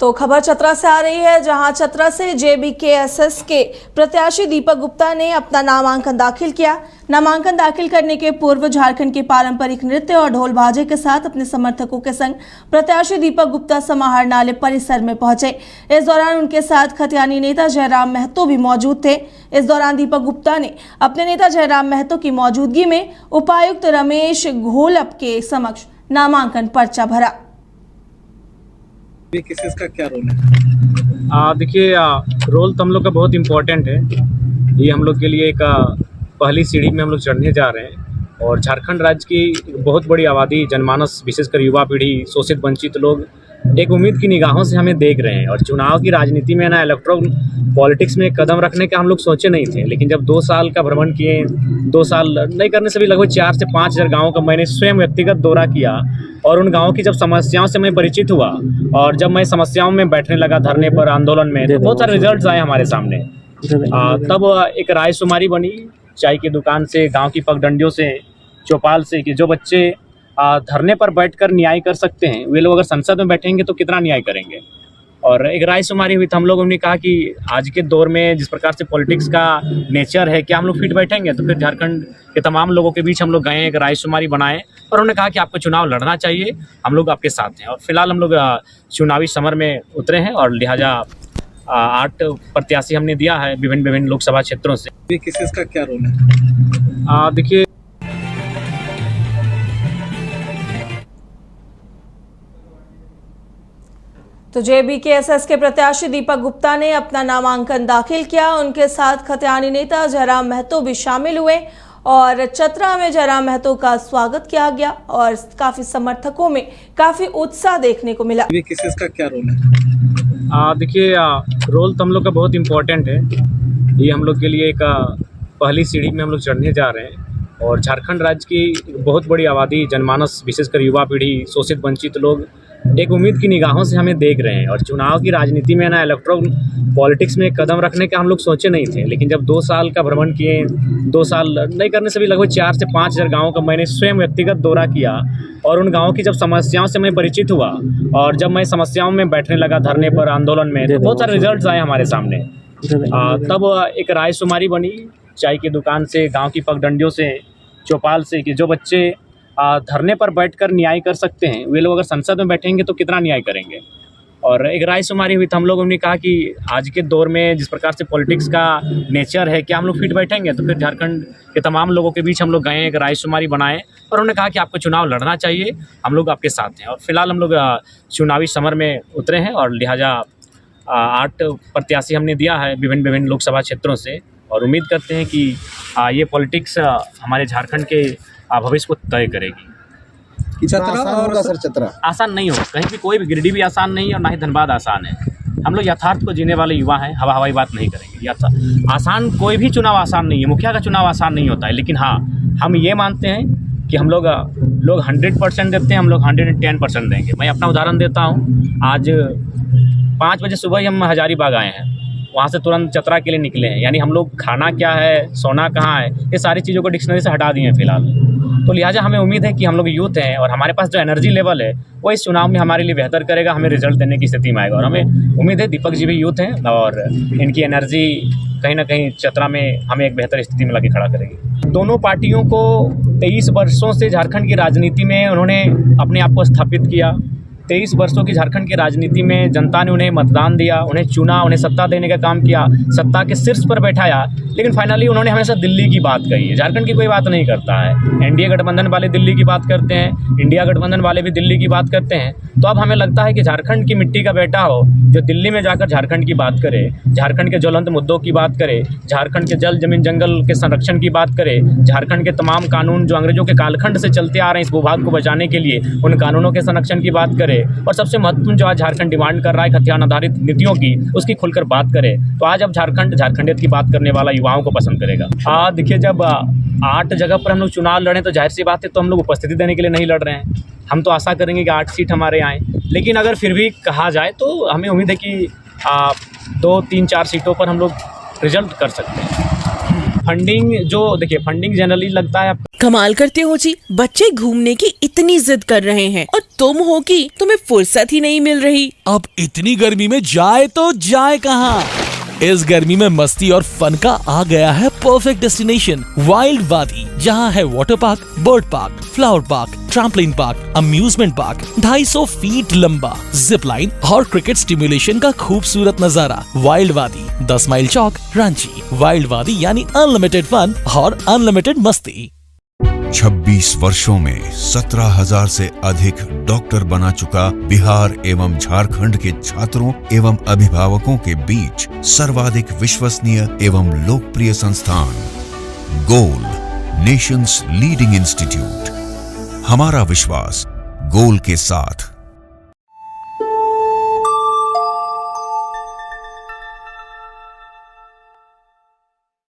तो खबर चतरा से आ रही है, जहां चतरा से जेबीकेएसएस के प्रत्याशी दीपक गुप्ता ने अपना नामांकन दाखिल किया। नामांकन दाखिल करने के पूर्व झारखंड के पारंपरिक नृत्य और ढोल बाजे के साथ अपने समर्थकों के संग प्रत्याशी दीपक गुप्ता समाहरणालय परिसर में पहुंचे। इस दौरान उनके साथ खतियानी नेता जयराम महतो भी मौजूद थे। इस दौरान दीपक गुप्ता ने अपने नेता जयराम महतो की मौजूदगी में उपायुक्त रमेश घोलप के समक्ष नामांकन पर्चा भरा। किस का क्या रोल है? देखिए, रोल तो हम लोग का बहुत इम्पोर्टेंट है। ये हम लोग के लिए एक पहली सीढ़ी में हम लोग चढ़ने जा रहे हैं और झारखंड राज्य की बहुत बड़ी आबादी, जनमानस, विशेषकर युवा पीढ़ी, शोषित वंचित लोग एक उम्मीद की निगाहों से हमें देख रहे हैं। और चुनाव की राजनीति में ना इलेक्ट्रल पॉलिटिक्स में कदम रखने का हम लोग सोचे नहीं थे, लेकिन जब 2 साल का भ्रमण किए, 2 साल नहीं करने से भी लगभग 4 से 5 हज़ार गाँवों का मैंने स्वयं व्यक्तिगत दौरा किया और उन गाँवों की जब समस्याओं से मैं परिचित हुआ और जब मैं समस्याओं में बैठने लगा, धरने पर, आंदोलन में, तो बहुत सारे रिजल्ट्स आए हमारे सामने। तब एक रायशुमारी बनी, चाय की दुकान से, गाँव की पगडंडियों से, चौपाल से, कि जो बच्चे धरने पर बैठकर न्याय कर सकते हैं, वे लोग अगर संसद में बैठेंगे तो कितना न्याय करेंगे। और एक रायशुमारी हुई, तो हम लोगों ने कहा कि आज के दौर में जिस प्रकार से पॉलिटिक्स का नेचर है, क्या हम लोग फिट बैठेंगे? तो फिर झारखंड के तमाम लोगों के बीच हम लोग गए, एक रायशुमारी बनाए और उन्होंने कहा कि आपको चुनाव लड़ना चाहिए, हम लोग आपके साथ हैं। और फिलहाल हम लोग चुनावी समर में उतरे हैं और लिहाजा 8 प्रत्याशी हमने दिया है विभिन्न लोकसभा क्षेत्रों से। किस का क्या रोल है? देखिए, तो जेबीकेएसएस के प्रत्याशी दीपक गुप्ता ने अपना नामांकन दाखिल किया। उनके साथ खतियानी नेता जयराम महतो भी शामिल हुए और चतरा में जयराम महतो का स्वागत किया गया और काफी समर्थकों में काफी उत्साह देखने को मिला। किस का क्या रोल है? देखिए, रोल तो हम लोग का बहुत इम्पोर्टेंट है। ये हम लोग के लिए एक पहली सीढ़ी में हम लोग चढ़ने जा रहे हैं और झारखंड राज्य की बहुत बड़ी आबादी, जनमानस, विशेषकर युवा पीढ़ी, शोषित वंचित लोग एक उम्मीद की निगाहों से हमें देख रहे हैं। और चुनाव की राजनीति में ना इलेक्ट्रल पॉलिटिक्स में कदम रखने का हम लोग सोचे नहीं थे, लेकिन जब 2 साल का भ्रमण किए, 2 साल नहीं करने से भी लगभग 4 से 5 हज़ार गाँवों का मैंने स्वयं व्यक्तिगत दौरा किया और उन गाँवों की जब समस्याओं से मैं परिचित हुआ और जब मैं समस्याओं में बैठने लगा, धरने पर, आंदोलन में, तो बहुत सारे रिजल्ट्स आए हमारे सामने। तब एक रायशुमारी बनी, चाय की दुकान से, गाँव की पगडंडियों से, चौपाल से, कि जो बच्चे धरने पर बैठकर न्याय कर सकते हैं, वे लोग अगर संसद में बैठेंगे तो कितना न्याय करेंगे। और एक रायशुमारी हुई, तो हम लोगों ने कहा कि आज के दौर में जिस प्रकार से पॉलिटिक्स का नेचर है, क्या हम लोग फिट बैठेंगे? तो फिर झारखंड के तमाम लोगों के बीच हम लोग गए, एक रायशुमारी बनाए और उन्होंने कहा कि आपको चुनाव लड़ना चाहिए, हम लोग आपके साथ हैं। और फिलहाल हम लोग चुनावी समर में उतरे हैं और लिहाजा 8 प्रत्याशी हमने दिया है विभिन्न लोकसभा क्षेत्रों से और उम्मीद करते हैं कि ये पॉलिटिक्स हमारे झारखंड के भविष्य को तय करेगी। चतरा आसान नहीं हो, कहीं भी कोई भी, गिरिडीह भी आसान नहीं है और ना ही धनबाद आसान है। हम लोग यथार्थ को जीने वाले युवा हैं, हवाई बात नहीं करेंगे। आसान कोई भी चुनाव आसान नहीं है, मुखिया का चुनाव आसान नहीं होता है, लेकिन हाँ, हम ये मानते हैं कि हम लोग 100% देते हैं, हम लोग 110% देंगे। मैं अपना उदाहरण देता हूँ। आज 5 बजे सुबह ही हम हजारीबाग आए हैं, वहाँ से तुरंत चतरा के लिए निकले हैं। यानी हम लोग खाना क्या है, सोना कहाँ है, ये सारी चीज़ों को डिक्शनरी से हटा दिए हैं फिलहाल। तो लिहाजा हमें उम्मीद है कि हम लोग यूथ हैं और हमारे पास जो एनर्जी लेवल है वो इस चुनाव में हमारे लिए बेहतर करेगा, हमें रिजल्ट देने की स्थिति में आएगा। और हमें उम्मीद है दीपक जी भी यूथ हैं और इनकी एनर्जी कहीं ना कहीं चतरा में हमें एक बेहतर स्थिति में लाके खड़ा करेगी। दोनों पार्टियों को 23 वर्षों से झारखंड की राजनीति में उन्होंने अपने आप को स्थापित किया। 23 वर्षों की झारखंड की राजनीति में जनता ने उन्हें मतदान दिया, उन्हें चुना, उन्हें सत्ता देने का काम किया, सत्ता के शीर्ष पर बैठाया, लेकिन फाइनली उन्होंने हमेशा दिल्ली की बात कही है। झारखंड की कोई बात नहीं करता है। एनडीए गठबंधन वाले दिल्ली की बात करते हैं, इंडिया गठबंधन वाले भी दिल्ली की बात करते हैं। तो अब हमें लगता है कि झारखंड की मिट्टी का बेटा हो जो दिल्ली में जाकर झारखंड की बात करे, झारखंड के ज्वलंत मुद्दों की बात करे, झारखंड के जल, जमीन, जंगल के संरक्षण की बात करे, झारखंड के तमाम कानून जो अंग्रेजों के कालखंड से चलते आ रहे हैं इस भूभाग को बचाने के लिए, उन कानूनों के संरक्षण की बात करे। और सबसे महत्वपूर्ण जो आज झारखंड डिमांड कर रहा है खतियान आधारित नीतियों की, उसकी खुलकर बात करे। तो आज अब झारखंड झारखंडियत की बात करने वाला युवाओं को पसंद करेगा। देखिए, जब 8 जगह पर हम लोग चुनाव लड़ें तो जाहिर सी बात है, तो हम लोग उपस्थिति देने के लिए नहीं लड़ रहे हैं। हम तो आशा करेंगे कि 8 सीट हमारे आएँ, लेकिन अगर फिर भी कहा जाए तो हमें उम्मीद है कि 2, 3, 4 सीटों पर हम लोग रिजल्ट कर सकते हैं। फंडिंग जो देखिए फंडिंग जनरली लगता है कमाल करते हो जी, बच्चे घूमने की इतनी जिद कर रहे हैं और तुम हो कि तुम्हें फुर्सत ही नहीं मिल रही। अब इतनी गर्मी में जाए तो जाए कहाँ? इस गर्मी में मस्ती और फन का आ गया है परफेक्ट डेस्टिनेशन वाइल्ड वादी, जहाँ है water park, bird park, flower park, trampoline park, amusement park, 250 feet लंबा जिप लाइन और क्रिकेट स्टिमुलेशन का खूबसूरत नजारा। वाइल्ड वादी, 10 माइल चौक, रांची। वाइल्ड वादी यानी अनलिमिटेड फन और अनलिमिटेड मस्ती। 26 वर्षों में 17,000 से अधिक डॉक्टर बना चुका बिहार एवं झारखंड के छात्रों एवं अभिभावकों के बीच सर्वाधिक विश्वसनीय एवं लोकप्रिय संस्थान गोल, नेशंस लीडिंग इंस्टीट्यूट। हमारा विश्वास गोल के साथ।